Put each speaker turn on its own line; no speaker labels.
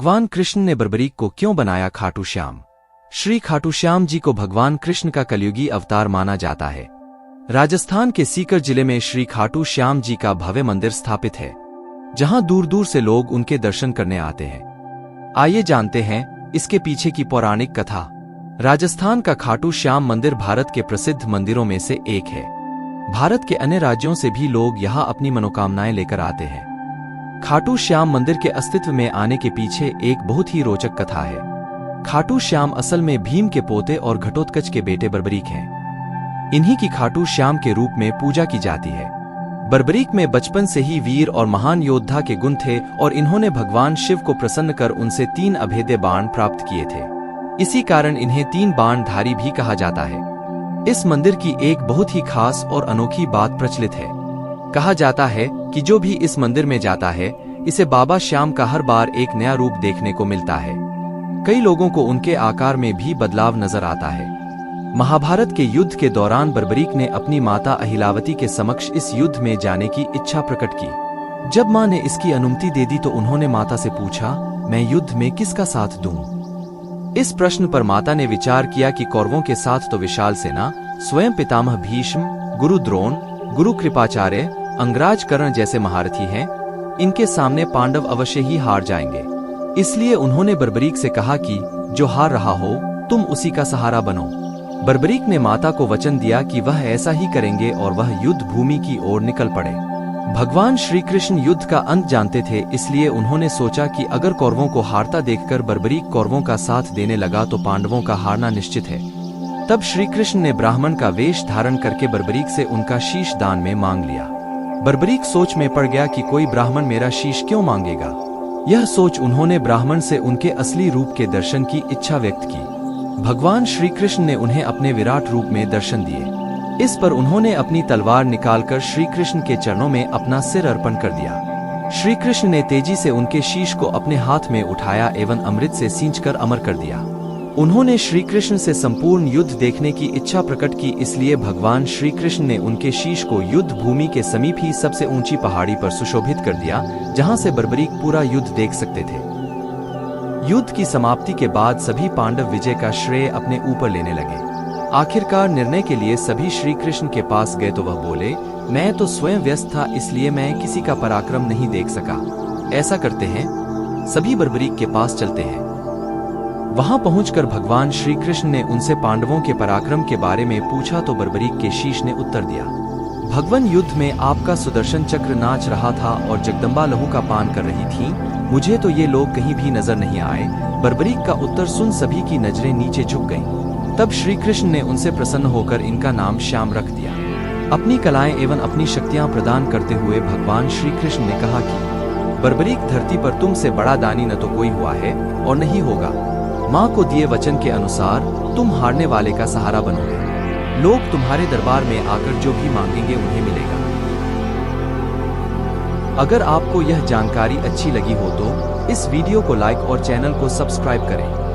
भगवान कृष्ण ने बर्बरीक को क्यों बनाया खाटू श्याम? श्री खाटू श्याम जी को भगवान कृष्ण का कलयुगी अवतार माना जाता है। राजस्थान के सीकर जिले में श्री खाटू श्याम जी का भव्य मंदिर स्थापित है, जहां दूर दूर से लोग उनके दर्शन करने आते हैं। आइए जानते हैं इसके पीछे की पौराणिक कथा। राजस्थान का खाटू श्याम मंदिर भारत के प्रसिद्ध मंदिरों में से एक है। भारत के अन्य राज्यों से भी लोग यहां अपनी मनोकामनाएं लेकर आते हैं। खाटू श्याम मंदिर के अस्तित्व में आने के पीछे एक बहुत ही रोचक कथा है। खाटू श्याम असल में भीम के पोते और घटोत्कच के बेटे बर्बरीक हैं। इन्हीं की खाटू श्याम के रूप में पूजा की जाती है। बर्बरीक में बचपन से ही वीर और महान योद्धा के गुण थे और इन्होंने भगवान शिव को प्रसन्न कर उनसे 3 अभेद्य बाण प्राप्त किए थे। इसी कारण इन्हें 3 बाणधारी भी कहा जाता है। इस मंदिर की एक बहुत ही खास और अनोखी बात प्रचलित है। कहा जाता है कि जो भी इस मंदिर में जाता है, इसे बाबा श्याम का हर बार एक नया रूप देखने को मिलता है। कई लोगों को उनके आकार में भी बदलाव नजर आता है। महाभारत के युद्ध के दौरान बर्बरीक ने अपनी माता अहिलावती के समक्ष इस युद्ध में जाने की इच्छा प्रकट की। जब मां ने इसकी अनुमति दे दी तो उन्होंने माता से पूछा, मैं युद्ध में किसका साथ दूं? इस प्रश्न पर माता ने विचार किया कि कौरवों के साथ तो विशाल सेना, स्वयं पितामह भीष्म, गुरु द्रोण, गुरु कृपाचार्य, अंगराज कर्ण जैसे महारथी हैं, इनके सामने पांडव अवश्य ही हार जाएंगे। इसलिए उन्होंने बर्बरीक से कहा कि जो हार रहा हो तुम उसी का सहारा बनो। बर्बरीक ने माता को वचन दिया कि वह ऐसा ही करेंगे और वह युद्ध भूमि की ओर निकल पड़े। भगवान श्री कृष्ण युद्ध का अंत जानते थे, इसलिए उन्होंने सोचा कि अगर कौरवों को हारता देखकर बर्बरीक कौरवों का साथ देने लगा तो पांडवों का हारना निश्चित है। तब श्री कृष्ण ने ब्राह्मण का वेश धारण करके बर्बरीक से उनका शीश दान में मांग लिया। बर्बरीक सोच में पड़ गया कि कोई ब्राह्मण मेरा शीश क्यों मांगेगा। यह सोच उन्होंने ब्राह्मण से उनके असली रूप के दर्शन की इच्छा व्यक्त की। भगवान श्री कृष्ण ने उन्हें अपने विराट रूप में दर्शन दिए। इस पर उन्होंने अपनी तलवार निकालकर श्री कृष्ण के चरणों में अपना सिर अर्पण कर दिया। श्री कृष्ण ने तेजी से उनके शीश को अपने हाथ में उठाया एवं अमृत से सींचकर अमर कर दिया। उन्होंने श्री कृष्ण से संपूर्ण युद्ध देखने की इच्छा प्रकट की, इसलिए भगवान श्री कृष्ण ने उनके शीश को युद्ध भूमि के समीप ही सबसे ऊंची पहाड़ी पर सुशोभित कर दिया, जहां से बर्बरीक पूरा युद्ध देख सकते थे। युद्ध की समाप्ति के बाद सभी पांडव विजय का श्रेय अपने ऊपर लेने लगे। आखिरकार निर्णय के लिए सभी श्री कृष्ण के पास गए तो वह बोले, मैं तो स्वयं व्यस्त था, इसलिए मैं किसी का पराक्रम नहीं देख सका। ऐसा करते हैं, सभी बर्बरीक के पास चलते हैं। वहां पहुंचकर भगवान श्री कृष्ण ने उनसे पांडवों के पराक्रम के बारे में पूछा तो बर्बरीक के शीश ने उत्तर दिया, भगवान युद्ध में आपका सुदर्शन चक्र नाच रहा था और जगदम्बा लहू का पान कर रही थी, मुझे तो ये लोग कहीं भी नजर नहीं आए। बर्बरीक का उत्तर सुन सभी की नजरें नीचे झुक गईं। तब श्री कृष्ण ने उनसे प्रसन्न होकर इनका नाम श्याम रख दिया। अपनी कलाएं एवं अपनी शक्तियां प्रदान करते हुए भगवान श्री कृष्ण ने कहा कि बर्बरीक, धरती पर तुमसे बड़ा दानी न तो कोई हुआ है और नहीं होगा। माँ को दिए वचन के अनुसार तुम हारने वाले का सहारा बनोगे। लोग तुम्हारे दरबार में आकर जो भी मांगेंगे उन्हें मिलेगा। अगर आपको यह जानकारी अच्छी लगी हो तो इस वीडियो को लाइक और चैनल को सब्सक्राइब करें।